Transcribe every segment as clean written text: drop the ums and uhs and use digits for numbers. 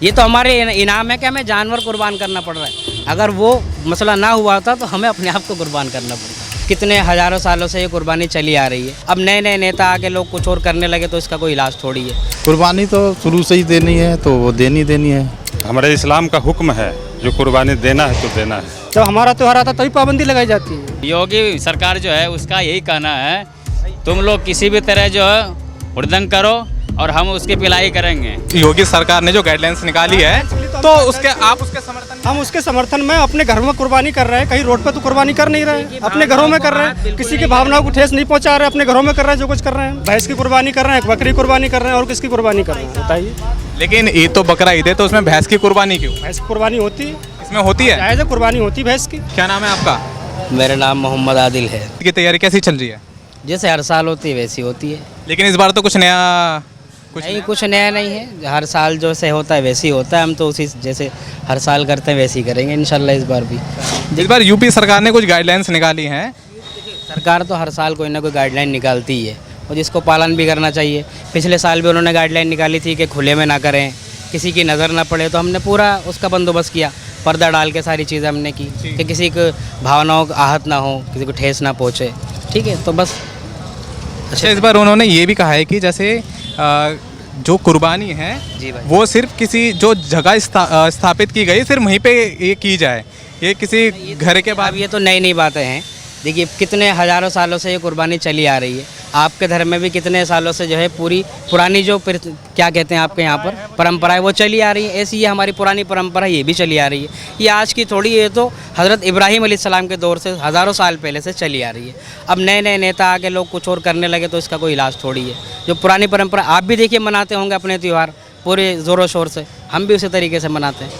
ये तो हमारे इनाम है कि हमें जानवर कुर्बान करना पड़ रहा है। अगर वो मसला ना हुआ होता तो हमें अपने आप को कुर्बान करना पड़ता। कितने हज़ारों सालों से ये कुर्बानी चली आ रही है। अब नए नए नेता आके लोग कुछ और करने लगे तो इसका कोई इलाज थोड़ी है। कुर्बानी तो शुरू से ही देनी है, तो वो देनी है। हमारे इस्लाम का हुक्म है, जो कुर्बानी देना है तो देना है। जब हमारा त्योहार आता तभी पाबंदी लगाई जाती है। योगी सरकार जो है उसका यही कहना है, तुम लोग किसी भी तरह जो है हुड़दंग करो और हम उसकी पिलाई करेंगे। योगी सरकार ने जो गाइडलाइंस निकाली है तो हम उसके समर्थन में अपने घर में कुर्बानी कर रहे हैं। कहीं रोड पे तो कुर्बानी कर नहीं रहे हैं, अपने घरों में कर रहे हैं। किसी की भावनाओं को ठेस नहीं पहुंचा रहे, अपने घरों में कर रहे हैं जो कुछ कर रहे हैं। भैंस की कुर्बानी कर रहे हैं, बकरी कुर्बानी कर रहे हैं, और किसकी कुर्बानी कर रहे हैं बताइए। लेकिन ईद तो बकरा ईद है, तो उसमें भैंस की कुर्बानी क्यों? भैंस की कुर्बानी होती है, इसमें होती है, जायज़ है, कुर्बानी होती है भैंस की। क्या नाम है आपका? मेरा नाम मोहम्मद आदिल है। ईद की तैयारी कैसी चल रही है? जैसे हर साल होती है वैसी होती है। लेकिन इस बार तो कुछ नया कुछ नया नहीं है। हर साल जो से होता है वैसे ही होता है। हम तो उसी जैसे हर साल करते हैं वैसे ही करेंगे इंशाल्लाह इस बार भी। इस बार यूपी सरकार ने कुछ गाइडलाइंस निकाली हैं। सरकार तो हर साल कोई ना कोई गाइडलाइन निकालती ही है और जिसको पालन भी करना चाहिए। पिछले साल भी उन्होंने गाइडलाइन निकाली थी कि खुले में ना करें, किसी की नज़र ना पड़े, तो हमने पूरा उसका बंदोबस्त किया। पर्दा डाल के सारी चीज़ें हमने की कि किसी को भावनाओं का आहत ना हो, किसी को ठेस ना पहुँचे। ठीक है, तो बस। अच्छा, इस बार उन्होंने ये भी कहा है कि जैसे जो कुर्बानी है वो सिर्फ किसी जो जगह स्थापित की गई सिर्फ वहीं पे ये की जाए, ये किसी घर के बाद। ये तो नई नई बातें हैं। देखिए कितने हज़ारों सालों से ये कुर्बानी चली आ रही है। आपके धर्म में भी कितने सालों से जो है पूरी पुरानी जो क्या कहते हैं आपके यहाँ पर परंपराएं वो चली आ रही है। ऐसी ये हमारी पुरानी परंपरा ये भी चली आ रही है। ये आज की थोड़ी, ये तो हज़रत इब्राहीम अलैहिस्सलाम के दौर से हज़ारों साल पहले से चली आ रही है। अब नए नए नेता आके लोग कुछ और करने लगे तो इसका कोई इलाज थोड़ी है। जो पुरानी परंपरा आप भी देखिए मनाते होंगे अपने त्यौहार पूरे ज़ोरों शोर से, हम भी उसी तरीके से मनाते हैं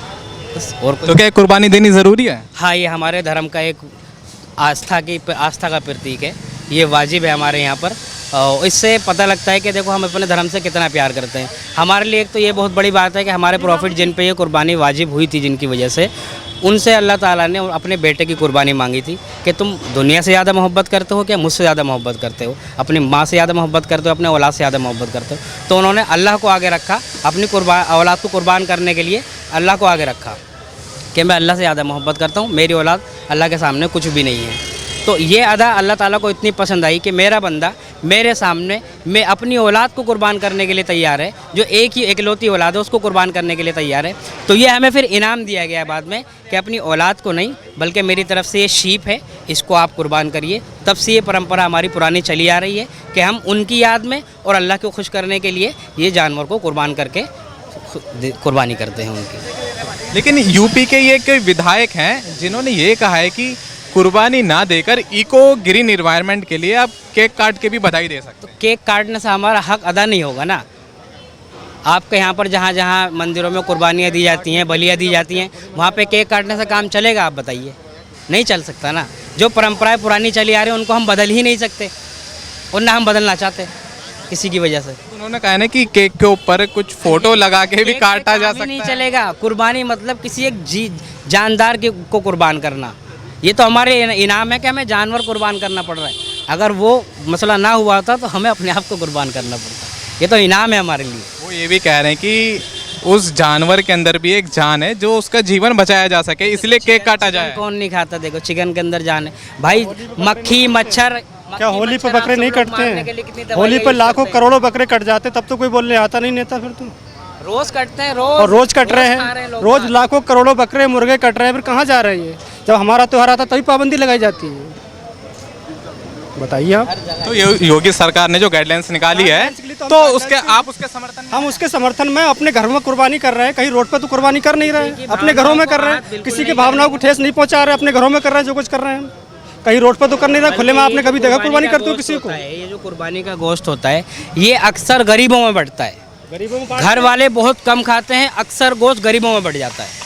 बस। और तो क्या कुर्बानी देनी ज़रूरी है? हाँ, ये हमारे धर्म का एक आस्था का प्रतीक है। ये वाजिब है हमारे यहाँ पर। इससे पता लगता है कि देखो हम अपने धर्म से कितना प्यार करते हैं। हमारे लिए एक तो ये बहुत बड़ी बात है कि हमारे प्रॉफिट जिन पे ये कुर्बानी वाजिब हुई थी, जिनकी वजह से उनसे अल्लाह ताला ने अपने बेटे की कुर्बानी मांगी थी कि तुम दुनिया से ज़्यादा मोहब्बत करते हो क्या मुझसे ज़्यादा मोहब्बत करते हो, अपनी माँ से ज़्यादा मोहब्बत करते हो, अपने औलाद से ज़्यादा मोहब्बत करते हो। तो उन्होंने अल्लाह को आगे रखा, अपनी औलाद को कुर्बान करने के लिए अल्लाह को आगे रखा कि मैं अल्लाह से ज़्यादा मोहब्बत करता हूँ, मेरी औलाद अल्लाह के सामने कुछ भी नहीं है। तो ये अदा अल्लाह ताला को इतनी पसंद आई कि मेरा बंदा मेरे सामने मैं अपनी औलाद को कुर्बान करने के लिए तैयार है, जो एक ही इकलौती औलाद है उसको कुर्बान करने के लिए तैयार है। तो ये हमें फिर इनाम दिया गया बाद में कि अपनी औलाद को नहीं बल्कि मेरी तरफ से ये शीप है, इसको आप कुर्बान करिए। तब से ये परंपरा हमारी पुरानी चली आ रही है कि हम उनकी याद में और अल्लाह को खुश करने के लिए ये जानवर को कुर्बान करके कुर्बानी करते हैं उनकी। लेकिन यूपी के ये कोई विधायक हैं जिन्होंने ये कहा है कि कुर्बानी ना देकर इको ग्रीन एनवायरनमेंट के लिए आप केक काट के भी बधाई दे सकते हैं। तो केक काटने से हमारा हक अदा नहीं होगा ना। आपके यहाँ पर जहाँ जहाँ मंदिरों में कुर्बानियाँ दी जाती हैं, बलियाँ दी जाती हैं, वहाँ पे केक काटने से काम चलेगा? आप बताइए, नहीं चल सकता ना। जो परंपराएं पुरानी चली आ रही हैं उनको हम बदल ही नहीं सकते और ना हम बदलना चाहते किसी की वजह से। उन्होंने कहा ना कि केक के ऊपर कुछ फोटो लगा के भी काटा जा सकता है। नहीं चलेगा। कुर्बानी मतलब किसी एक जानदार को कुर्बान करना। ये तो हमारे इनाम है कि हमें जानवर कुर्बान करना पड़ रहा है। अगर वो मसला ना हुआ होता तो हमें अपने आप को कुर्बान करना पड़ता। ये तो इनाम है हमारे लिए। वो ये भी कह रहे हैं कि उस जानवर के अंदर भी एक जान है जो उसका जीवन बचाया जा सके, इसलिए केक काटा जाए। कौन नहीं खाता? देखो चिकन के अंदर जान है भाई। मक्खी मच्छर क्या होली पे बकरे नहीं कटते हैं? होली पे लाखों करोड़ों बकरे कट जाते, तब तो कोई बोलने आता नहीं नेता। फिर तुम रोज कटते हैं, और रोज कट रहे हैं, रोज लाखों करोड़ों बकरे मुर्गे कट रहे हैं। फिर कहाँ जा रहे हैं? जब हमारा त्योहार आता तभी पाबंदी लगाई जाती है। बताइए आप। तो योगी सरकार ने जो गाइडलाइंस निकाली है तो उसके समर्थन हम उसके समर्थन में अपने घर में कुर्बानी कर रहे हैं। कहीं रोड पे तो कुर्बानी कर नहीं रहे हैं, अपने घरों में कर रहे हैं। किसी की भावनाओं को ठेस नहीं पहुंचा रहे, अपने घरों में कर रहे हैं जो कुछ कर रहे हैं। कहीं रोड पे तो कर नहीं रहे, खुले में आपने कभी देखा कुर्बानी करते हो किसी को? ये जो कुर्बानी का गोश्त होता है ये अक्सर गरीबों में बढ़ता है। घर वाले बहुत कम खाते हैं, अक्सर गोश्त गरीबों में बढ़ जाता है।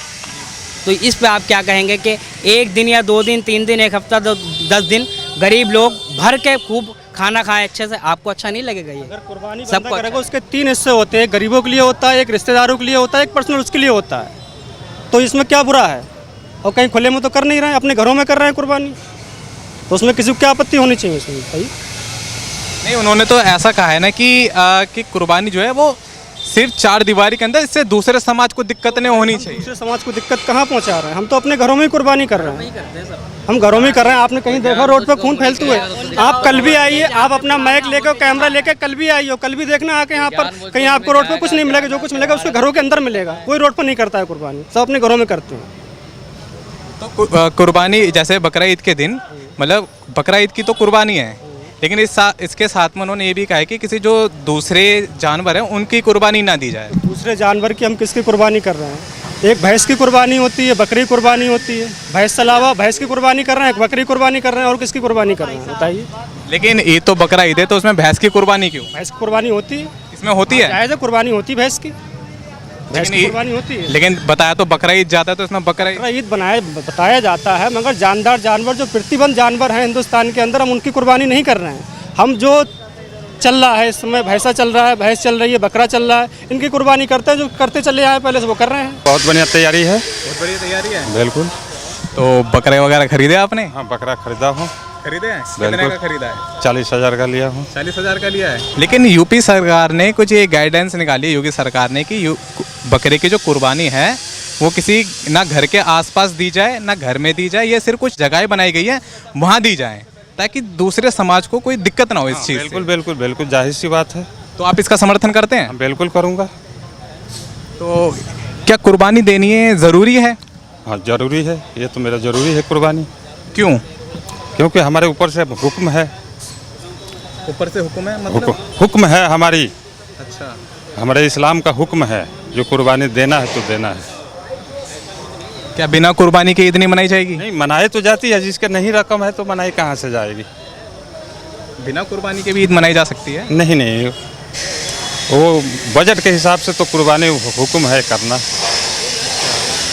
तो इस पे आप क्या कहेंगे कि एक दिन या 2 दिन 3 दिन 1 हफ्ता 10 दिन गरीब लोग भर के खूब खाना खाएं अच्छे से, आपको अच्छा नहीं लगेगा? ये अगर कुर्बानी सबको करेगा उसके 3 हिस्से होते हैं, गरीबों के लिए होता है, एक रिश्तेदारों के लिए होता है, एक पर्सनल उसके लिए होता है। तो इसमें क्या बुरा है? और कहीं खुले में तो कर नहीं रहे हैं, अपने घरों में कर रहे हैं कुर्बानी, तो उसमें किसी को क्या आपत्ति होनी चाहिए इसमें भाई? नहीं, उन्होंने तो ऐसा कहा है ना कि कुर्बानी जो है वो सिर्फ चार दीवारी के अंदर, इससे दूसरे समाज को दिक्कत नहीं होनी चाहिए। दूसरे समाज को दिक्कत कहाँ पहुँचा रहे हैं? हम तो अपने घरों में ही कुर्बानी कर रहे हैं। हम घरों में ही कर रहे हैं। आपने कहीं देखा रोड पे खून फैलते हुए? आप कल भी आइए, आप अपना माइक लेकर कैमरा लेकर कल भी आइए, कल भी देखना आके यहाँ पर कहीं आपको रोड पे कुछ नहीं मिलेगा। जो कुछ मिलेगा उसके घरों के अंदर मिलेगा। कोई रोड पर नहीं करता है कुर्बानी, सब अपने घरों में करते हैं। तो कुर्बानी जैसे बकरा ईद के दिन, मतलब बकरा ईद की तो कुर्बानी है, लेकिन इसके साथ में उन्होंने ये भी कहा है कि किसी जो दूसरे जानवर हैं उनकी कुर्बानी ना दी जाए। दूसरे जानवर की हम किसकी कुर्बानी कर रहे हैं? एक भैंस की कुर्बानी होती है, बकरी की कुर्बानी होती है। भैंस के अलावा भैंस की कुर्बानी कर रहे हैं, एक बकरी की कुर्बानी कर रहे हैं, और किसकी कुर्बानी कर रहे हैं बताइए? लेकिन ईद तो बकरा ईद है, तो उसमें भैंस की कुर्बानी क्यों? भैंस की कुर्बानी होती है, इसमें होती है, जायज़ है, कुर्बानी होती है भैंस की। भैंस की कुर्बानी होती है, लेकिन बताया तो बकरा ईद जाता है, तो इसमें बकरा ईद बताया जाता है, मगर जानदार जानवर जो प्रतिबंध जानवर हैं हिंदुस्तान के अंदर, हम उनकी कुर्बानी नहीं कर रहे हैं। हम जो चल रहा है इस समय, भैंसा चल रहा है, भैंस चल रही है, बकरा चल रहा है, इनकी कुर्बानी करते हैं। जो करते चले आए पहले से वो कर रहे हैं। बहुत बढ़िया तैयारी है। बहुत बड़ी तैयारी है। बिल्कुल। तो बकरे वगैरह खरीदे आपने? हाँ, बकरा खरीदा हूँ। खरीदे हैं? कितने का खरीदा है? 40,000 का लिया हूँ। 40,000 का लिया है। लेकिन यूपी सरकार ने कुछ ये गाइडेंस निकाली है, योगी सरकार ने, कि बकरे की जो कुर्बानी है वो किसी ना घर के आसपास दी जाए, ना घर में दी जाए। ये सिर्फ कुछ जगहें बनाई गई है, वहाँ दी जाए, ताकि दूसरे समाज को कोई दिक्कत ना हो इस चीज़ से। बिल्कुल बिल्कुल बिल्कुल, जाहिर सी बात है। तो आप इसका समर्थन करते हैं? बिल्कुल करूँगा। तो क्या कुर्बानी देनी है ज़रूरी है? हाँ, ज़रूरी है। ये तो मेरा ज़रूरी है कुर्बानी। क्यों? क्योंकि हमारे ऊपर से हुक्म है। ऊपर से हुक्म है मतलब? हुक्म है हमारी। अच्छा। हमारे इस्लाम का हुक्म है, जो कुर्बानी देना है तो देना है। क्या बिना कुर्बानी के ईद नहीं मनाई जाएगी? नहीं, मनाई तो जाती है, जिसके नहीं रकम है तो मनाई कहाँ से जाएगी? बिना कुर्बानी के भी ईद मनाई जा सकती है? नहीं नहीं, वो बजट के हिसाब से तो कुर्बानी हुक्म है करना।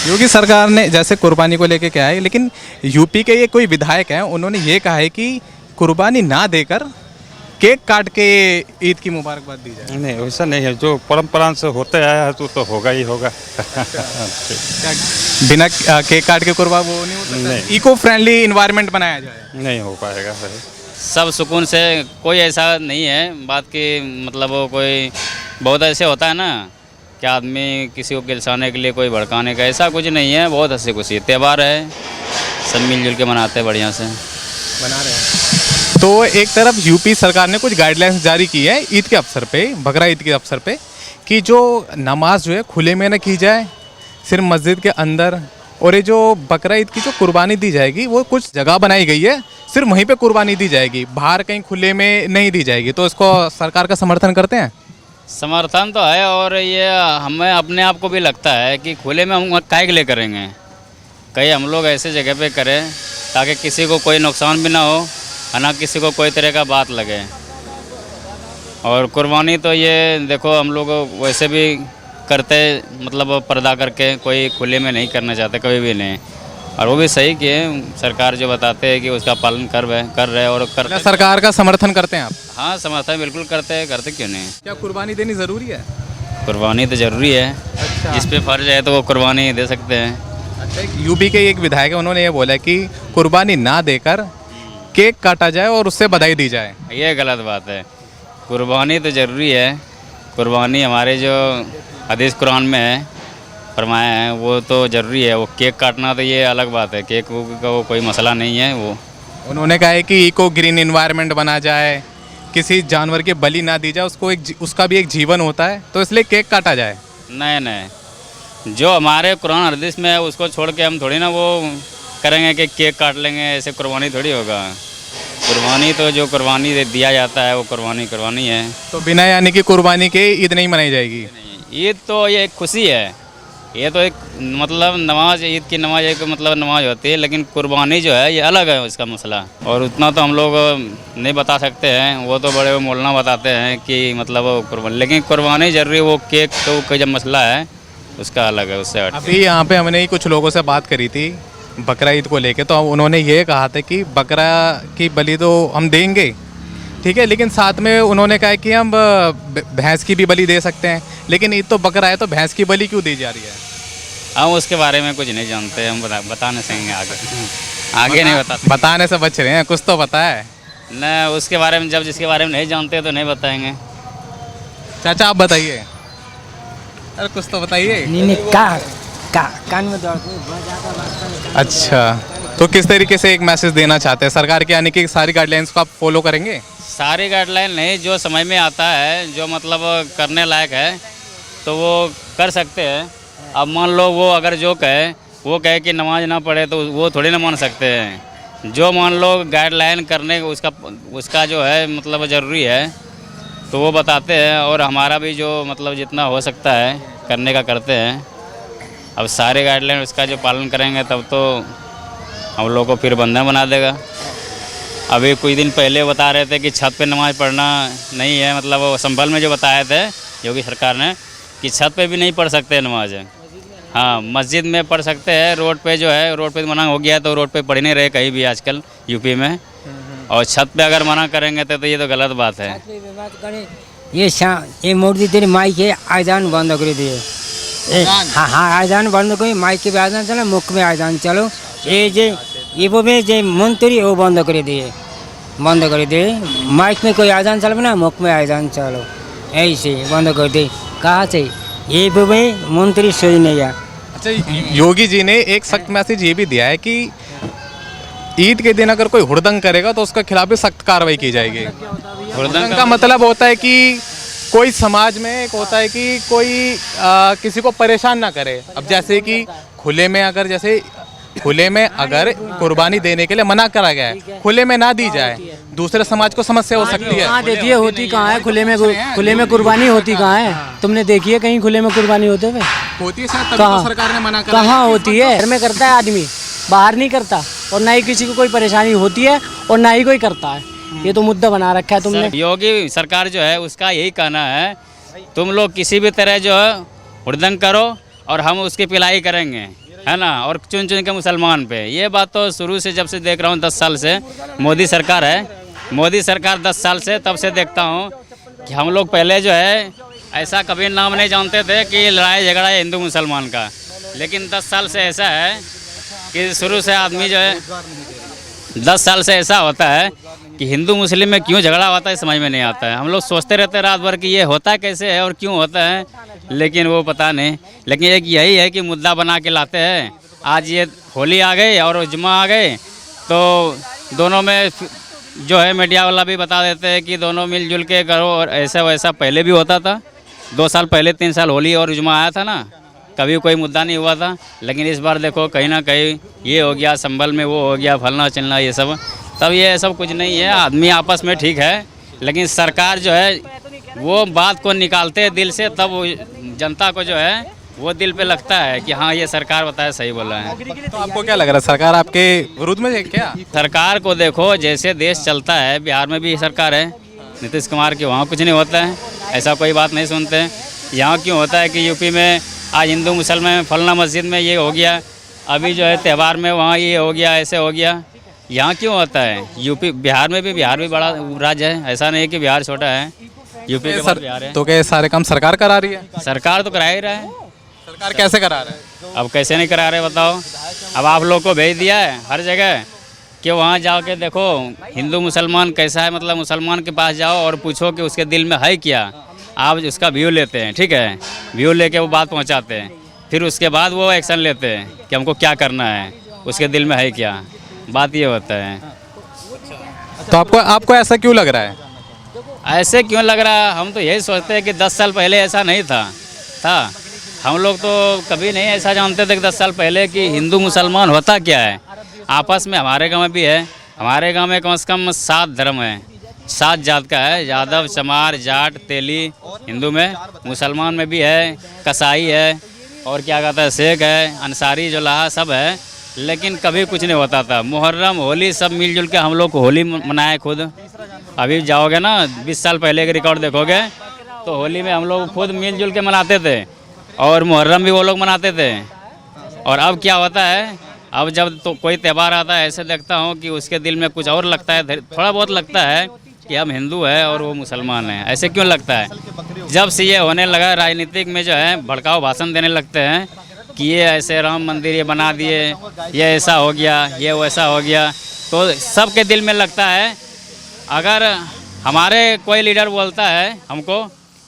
योगी सरकार ने जैसे कुर्बानी को लेके क्या है, लेकिन यूपी के ये कोई विधायक हैं, उन्होंने ये कहा है कि कुर्बानी ना देकर केक काट के ईद की मुबारकबाद दी जाए। नहीं, वैसा नहीं है। जो परंपरा से होते आया है तो होगा ही होगा। क्या बिना केक काट के कुर्बान वो नहीं हो सकता? नहीं। इको फ्रेंडली इन्वायरमेंट बनाया जाए। नहीं हो पाएगा। सब सुकून से, कोई ऐसा नहीं है बात की, मतलब वो कोई बहुत ऐसे होता है ना कि आदमी किसी को गिलसाने के लिए, कोई भड़काने का, ऐसा कुछ नहीं है। बहुत हंसी खुशी त्यौहार है, सब मिलजुल के मनाते हैं, बढ़िया से बना रहे हैं। तो एक तरफ यूपी सरकार ने कुछ गाइडलाइंस जारी की है ईद के अवसर पे, बकरा ईद के अवसर पे, कि जो नमाज जो है खुले में न की जाए, सिर्फ मस्जिद के अंदर, और ये जो बकरा ईद की जो कुर्बानी दी जाएगी वो कुछ जगह बनाई गई है, सिर्फ वहीं पे कुर्बानी दी जाएगी, बाहर कहीं खुले में नहीं दी जाएगी। तो इसको सरकार का समर्थन करते हैं? समर्थन तो है, और ये हमें अपने आप को भी लगता है कि खुले में हम काहे के लिए करेंगे, कहीं हम लोग ऐसे जगह पे करें ताकि किसी को कोई नुकसान भी ना हो, ना किसी को कोई तरह का बात लगे। और कुर्बानी तो ये देखो हम लोग वैसे भी करते, मतलब पर्दा करके, कोई खुले में नहीं करना चाहते कभी भी नहीं। और वो भी सही कि सरकार जो बताते हैं कि उसका पालन कर रहे और करते। सरकार का समर्थन करते हैं आप? हाँ, समर्थन बिल्कुल करते क्यों नहीं। क्या कुर्बानी देनी ज़रूरी है? कुर्बानी तो ज़रूरी है। अच्छा। जिस पे फर्ज है तो वो कुर्बानी दे सकते हैं। अच्छा, यूपी के एक विधायक है, उन्होंने ये बोला कि कुर्बानी ना देकर केक काटा जाए और उससे बधाई दी जाए। ये गलत बात है। कुर्बानी तो ज़रूरी है। कुर्बानी हमारे जो हदीस कुरान में है, फरमाया है, वो तो ज़रूरी है। वो केक काटना तो ये अलग बात है, केक का वो कोई मसला नहीं है। वो उन्होंने कहा है कि इको ग्रीन इन्वायरमेंट बना जाए, किसी जानवर के बलि ना दी जाए, उसको उसका भी एक जीवन होता है, तो इसलिए केक काटा जाए। नहीं, जो हमारे कुरान हदीस में है उसको छोड़ के हम थोड़ी ना वो करेंगे कि केक काट लेंगे, ऐसे कुर्बानी थोड़ी होगा। कुर्बानी तो जो कुर्बानी दिया जाता है वो कुर्बानी है। तो बिना यानी कि कुर्बानी के ईद नहीं मनाई जाएगी? ईद तो ये एक खुशी है, ये तो एक मतलब नमाज, ईद की नमाज एक मतलब नमाज होती है, लेकिन कुर्बानी जो है ये अलग है इसका मसला। और उतना तो हम लोग नहीं बता सकते हैं, वो तो बड़े मौलाना बताते हैं कि मतलब कुर्बानी, लेकिन कुर्बानी जरूरी। वो केक तो का जब मसला है उसका अलग है, उससे अभी यहाँ पे हमने कुछ लोगों से बात करी थी बकरा ईद को लेके, तो उन्होंने ये कहा था कि बकरा की बलि तो हम देंगे, ठीक है, लेकिन साथ में उन्होंने कहा कि हम भैंस की भी बलि दे सकते हैं, लेकिन ईद तो बकरा है, तो भैंस की बलि क्यों दी जा रही है? हम उसके बारे में कुछ नहीं जानते, हम बता नहीं सकेंगे आगे नहीं बताते। बताने से बच रहे हैं, कुछ तो पता है न उसके बारे में। जब जिसके बारे में नहीं जानते तो नहीं बताएंगे। चाचा आप बताइए। अरे कुछ तो बताइए। नहीं कान में दर्द। अच्छा, तो किस तरीके से एक मैसेज देना चाहते हैं सरकार के, यानी कि सारी गाइडलाइंस को आप फॉलो करेंगे? सारी गाइडलाइन नहीं, जो समझ में आता है, जो मतलब करने लायक है तो वो कर सकते हैं। अब मान लो वो अगर जो कहे कि नमाज ना पढ़े तो वो थोड़ी ना मान सकते हैं। जो मान लो गाइडलाइन करने उसका जो है मतलब ज़रूरी है तो वो बताते हैं, और हमारा भी जो मतलब जितना हो सकता है करने का करते हैं। अब सारे गाइडलाइन उसका जो पालन करेंगे तब तो हम लोग को फिर बंधन बना देगा। अभी कुछ दिन पहले बता रहे थे कि छत पे नमाज़ पढ़ना नहीं है, मतलब वो संभल में जो बताए थे योगी सरकार ने कि छत पे भी नहीं पढ़ सकते नमाज। हाँ, मस्जिद में पढ़ सकते हैं, रोड पे जो है रोड पे मना हो गया तो रोड पे पढ़ नहीं रहे कहीं भी आजकल यूपी में, और छत पे अगर मना करेंगे तो ये तो गलत बात है। ये मोदी तेरी माइक के आयदान बंद कर दिए। हाँ आयदान बंद कर, माइक के भी आयदान चलो, मुख में आयदान चलो। ये वो भी जो मंत्री वो बंद कर दिए। माइक में कोई आयदान चलो ना, मुख में आयदान चलो, ऐसे बंद कर दिए। कहाँ से ये वो भी मंत्री सही नहीं है। अच्छा, योगी जी ने एक सख्त मैसेज ये भी दिया है कि ईद के दिन अगर कोई हुड़दंग करेगा तो उसके खिलाफ भी सख्त कार्रवाई की जाएगी। हुड़दंग का मतलब होता है कि कोई समाज में एक होता है कि कोई किसी को परेशान ना करे। अब जैसे कि खुले में अगर कुर्बानी देने के लिए मना करा गया है, खुले में ना दी जाए, दूसरे समाज को समस्या हो सकती है। कहाँ देती है, होती कहाँ है खुले में कुर्बानी होती कहाँ है? तुमने देखी है कहीं खुले में कुर्बानी होते हुए? होती है शायद, तभी तो सरकार ने मना करा। कहाँ होती है? घर में करता है आदमी, बाहर नहीं करता, और ना ही किसी को कोई परेशानी होती है और ना ही कोई करता है। ये तो मुद्दा बना रखा है तुमने। योगी सरकार जो है उसका यही कहना है, तुम लोग किसी भी तरह जो है हुड़दंग करो और हम उसकी पिलाई करेंगे, है ना, और चुन के मुसलमान पे। ये बात तो शुरू से जब से देख रहा हूँ 10 साल से मोदी सरकार है, मोदी सरकार 10 साल से तब से देखता हूँ कि हम लोग पहले जो है ऐसा कभी नाम नहीं जानते थे कि लड़ाई झगड़ा है हिंदू मुसलमान का, लेकिन 10 साल से ऐसा है कि शुरू से आदमी जो है 10 साल से ऐसा होता है कि हिंदू मुस्लिम में क्यों झगड़ा होता है समझ में नहीं आता है। हम लोग सोचते रहते हैं रात भर कि ये होता कैसे है और क्यों होता है, लेकिन वो पता नहीं। लेकिन एक यही है कि मुद्दा बना के लाते हैं। आज ये होली आ गई और जुम्मा आ गए तो दोनों में जो है मीडिया वाला भी बता देते हैं कि दोनों मिलजुल के करो, और ऐसा वैसा पहले भी होता था। 2 साल पहले 3 साल होली और जुम्मा आया था ना, कभी कोई मुद्दा नहीं हुआ था। लेकिन इस बार देखो कहीं ना कहीं ये हो गया, संभल में वो हो गया, फलना चलना ये सब। तब ये सब कुछ नहीं है, आदमी आपस में ठीक है, लेकिन सरकार जो है वो बात को निकालते हैं दिल से, तब जनता को जो है वो दिल पे लगता है कि हाँ ये सरकार बताया सही बोला है। तो आपको क्या लग रहा है, सरकार आपके विरुद्ध में है क्या? सरकार को देखो जैसे देश चलता है, बिहार में भी सरकार है नीतीश कुमार की, वहाँ कुछ नहीं होता है, ऐसा कोई बात नहीं सुनते हैं। यहाँ क्यों होता है कि यूपी में आज हिंदू मुसलमान फलना मस्जिद में ये हो गया, अभी जो है त्यौहार में वहाँ ये हो गया, ऐसे हो गया। यहाँ क्यों होता है? यूपी बिहार में भी, बिहार भी बड़ा राज्य है, ऐसा नहीं कि बिहार छोटा है, यूपी के बाद बिहार है। तो क्या सारे काम सरकार करा रही है? सरकार तो करा ही रहा है। सरकार कैसे करा रहा है? अब कैसे नहीं करा रहे बताओ? अब आप लोग को भेज दिया है हर जगह कि वहाँ जाओ के देखो हिंदू मुसलमान कैसा है, मतलब मुसलमान के पास जाओ और पूछो कि उसके दिल में है क्या। आप उसका व्यू लेते हैं, ठीक है, व्यू लेके वो बात पहुँचाते हैं, फिर उसके बाद वो एक्शन लेते हैं कि हमको क्या करना है, उसके दिल में है क्या। बात ये होता है। तो आपको ऐसा क्यों लग रहा है? ऐसे क्यों लग रहा है? हम तो यही सोचते हैं कि 10 साल पहले ऐसा नहीं था। हम लोग तो कभी नहीं ऐसा जानते थे कि 10 साल पहले कि हिंदू मुसलमान होता क्या है। आपस में हमारे गांव में भी है, हमारे गांव में कम से कम 7 धर्म है, 7 जात का है, यादव, चमार, जाट, तेली, हिंदू में, मुसलमान में भी है, कसाई है, और क्या कहता है शेख है, अंसारी, जोलाहा सब है। लेकिन कभी कुछ नहीं होता था। मुहर्रम, होली सब मिलजुल के हम लोग होली मनाए खुद। अभी जाओगे ना 20 साल पहले के रिकॉर्ड देखोगे तो होली में हम लोग खुद मिलजुल के मनाते थे, और मुहर्रम भी वो लोग मनाते थे। और अब क्या होता है, अब जब तो कोई त्यौहार आता है ऐसे देखता हूँ कि उसके दिल में कुछ और लगता है, थोड़ा बहुत लगता है कि हम हिंदू है और वो मुसलमान है। ऐसे क्यों लगता है? जब से ये होने लगा राजनीतिक में जो है भड़काऊ भाषण देने लगते हैं कि ये ऐसे राम मंदिर ये बना दिए, ये ऐसा हो गया, ये वैसा हो गया, तो सबके दिल में लगता है अगर हमारे कोई लीडर बोलता है हमको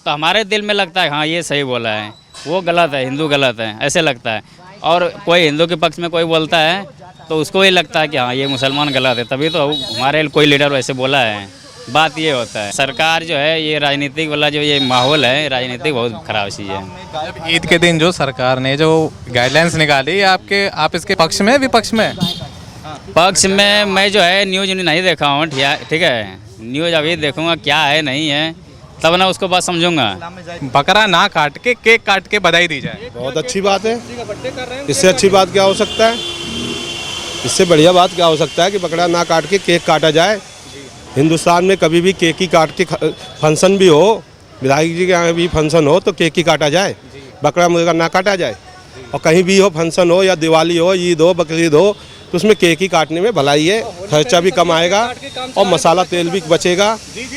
तो हमारे दिल में लगता है हाँ ये सही बोला है। वो गलत है, हिंदू गलत है, ऐसे लगता है। और कोई हिंदू के पक्ष में कोई बोलता है तो उसको ये लगता है कि हाँ ये मुसलमान गलत है, तभी तो हमारे कोई लीडर वैसे बोला है। बात ये होता है, सरकार जो है ये राजनीतिक वाला जो ये माहौल है, राजनीतिक बहुत खराब चीज़ है। ईद के दिन जो सरकार ने जो गाइडलाइंस निकाली, आप इसके पक्ष में विपक्ष में? पक्ष में मैं जो है न्यूज़ नहीं देखा हूँ, ठीक है। न्यूज़ अभी देखूंगा क्या है नहीं है, तब ना उसको बात समझूंगा। बकरा ना काट के केक काट के बधाई दी जाए, बहुत अच्छी बात है। इससे अच्छी बात क्या हो सकता है? इससे बढ़िया बात क्या हो सकता है कि बकरा ना काट के केक काटा जाए। हिंदुस्तान में कभी भी केक ही काट के फंक्शन भी हो, विधायक जी के यहाँ भी फंक्शन हो तो केक ही काटा जाए, बकरा मुर्गा ना काटा जाए। और कहीं भी हो फंक्शन हो या दिवाली हो, ईद हो, बकरीद हो, तो उसमें केक ही काटने में भलाई है, खर्चा भी कम आएगा और मसाला तेल भी बचेगा।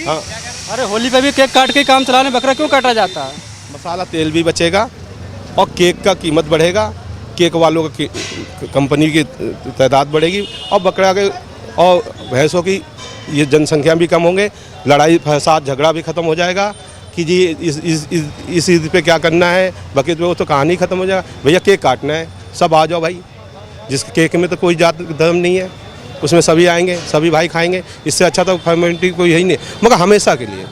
हाँ, अरे होली पे भी केक काट के काम चलाने बकरा क्यों काटा जाता है? मसाला तेल भी बचेगा और केक का कीमत बढ़ेगा, केक वालों की कंपनी की तादाद बढ़ेगी और बकरा के और भैंसों की ये जनसंख्या भी कम होंगे, लड़ाई फसाद झगड़ा भी ख़त्म हो जाएगा कि जी इस ईद पे क्या करना है, बकरीद पे, वो तो कहानी ख़त्म हो जाएगा। भैया केक काटना है, सब आ जाओ भाई। जिस केक में तो कोई जात धर्म नहीं है, उसमें सभी आएंगे, सभी भाई खाएंगे। इससे अच्छा तो फॉर्मेलिटी कोई है ही नहीं, मगर हमेशा के लिए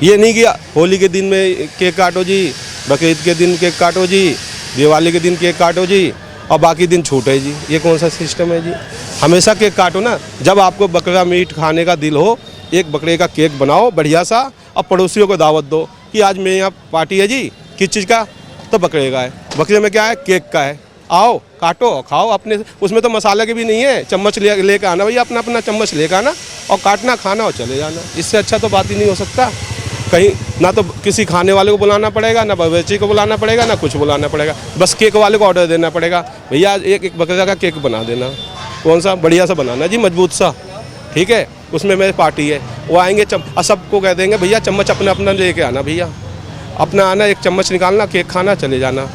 ये नहीं कि होली के दिन में केक काटो जी, बकरीद के दिन केक काटो जी, दिवाली के दिन केक काटो जी और बाकी दिन छूट है जी। ये कौन सा सिस्टम है जी? हमेशा केक काटो ना। जब आपको बकरा मीट खाने का दिल हो, एक बकरे का केक बनाओ बढ़िया सा और पड़ोसियों को दावत दो कि आज मेरे यहाँ पार्टी है जी, किस चीज़ का? तो बकरे का है। बकरे में क्या है? केक का है। आओ काटो खाओ अपने, उसमें तो मसाले के भी नहीं है। चम्मच लेके आना भैया, अपना अपना चम्मच लेकर आना और काटना, खाना और चले जाना। इससे अच्छा तो बात ही नहीं हो सकता। कहीं ना तो किसी खाने वाले को बुलाना पड़ेगा, ना बावर्ची को बुलाना पड़ेगा, ना कुछ बुलाना पड़ेगा, बस केक वाले को ऑर्डर देना पड़ेगा, भैया एक बकरा का केक बना देना। कौन सा? बढ़िया सा बनाना जी, मजबूत सा, ठीक है। उसमें मेरी पार्टी है, वो आएंगे और सबको कह देंगे भैया चम्मच अपना अपना लेके आना, भैया अपना आना, एक चम्मच निकालना, केक खाना, चले जाना।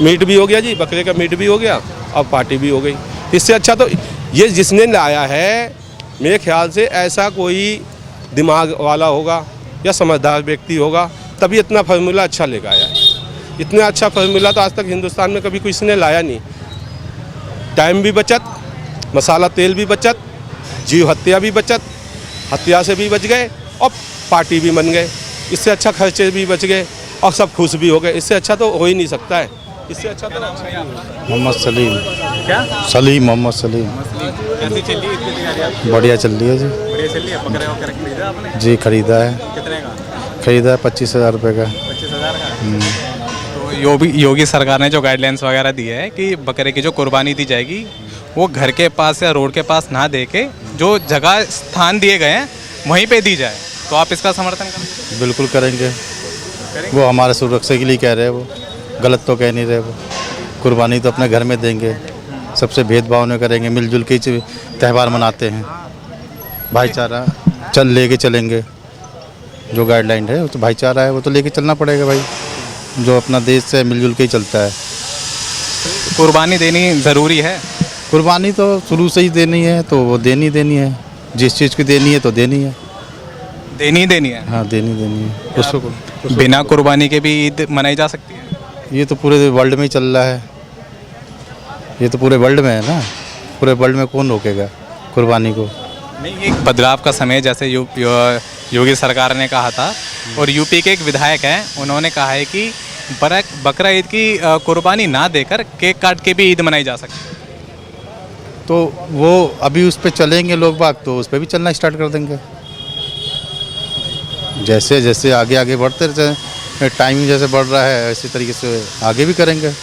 मीट भी हो गया जी, बकरे का मीट भी हो गया और पार्टी भी हो गई। इससे अच्छा तो ये जिसने लाया है, मेरे ख्याल से ऐसा कोई दिमाग वाला होगा या समझदार व्यक्ति होगा, तभी इतना फार्मूला अच्छा लेकर आया है। इतना अच्छा फार्मूला तो आज तक हिंदुस्तान में कभी किसी ने लाया नहीं। टाइम भी बचत, मसाला तेल भी बचत, जीव हत्या भी बचत, हत्या से भी बच गए और पार्टी भी बन गए। इससे अच्छा खर्चे भी बच गए और सब खुश भी हो गए। इससे अच्छा तो हो ही नहीं सकता है। इससे अच्छा तो मोहम्मद सलीम। क्या? सलीम, मोहम्मद सलीम। कैसी चल रही है? बढ़िया चल रही है जी। बढ़िया चल रही है। बकरा वगैरह खरीदा आपने? जी खरीदा है। कितने का? खरीदा है 25,000 रुपये का। 25,000 का। तो योगी सरकार ने जो गाइडलाइंस वगैरह दी है कि बकरे की जो कुर्बानी दी जाएगी वो घर के पास या रोड के पास ना दे के जो जगह स्थान दिए गए हैं वहीं पे दी जाए, तो आप इसका समर्थन करेंगे? बिल्कुल करेंगे। वो हमारे सुरक्षा के लिए कह रहे हैं, वो गलत तो कह नहीं रहे। वो कुर्बानी तो अपने घर में देंगे, सबसे भेदभाव नहीं करेंगे, मिलजुल के त्यौहार मनाते हैं, भाईचारा लेके चलेंगे। जो गाइडलाइन है वो तो भाईचारा है, वो तो लेके चलना पड़ेगा भाई। जो अपना देश है मिलजुल के ही चलता है। कुर्बानी देनी ज़रूरी है। कुर्बानी तो शुरू से ही देनी है, तो वो देनी है। जिस चीज़ की देनी है तो देनी है। देनी है। हाँ देनी है उसको। बिना कुर्बानी के भी ईद मनाई जा सकती है? ये तो पूरे वर्ल्ड में ही चल रहा है। ये तो पूरे वर्ल्ड में है ना, पूरे वर्ल्ड में कौन रोकेगा कुर्बानी को? नहीं, एक बदलाव का समय, जैसे योगी सरकार ने कहा था और यूपी के एक विधायक हैं, उन्होंने कहा है कि बकरा ईद की कुर्बानी ना देकर केक काट के भी ईद मनाई जा सकती है। तो वो अभी उस पर चलेंगे लोग बाग, तो उस पर भी चलना स्टार्ट कर देंगे। जैसे जैसे आगे बढ़ते रहते हैं, टाइम जैसे बढ़ रहा है, इसी तरीके से आगे भी करेंगे।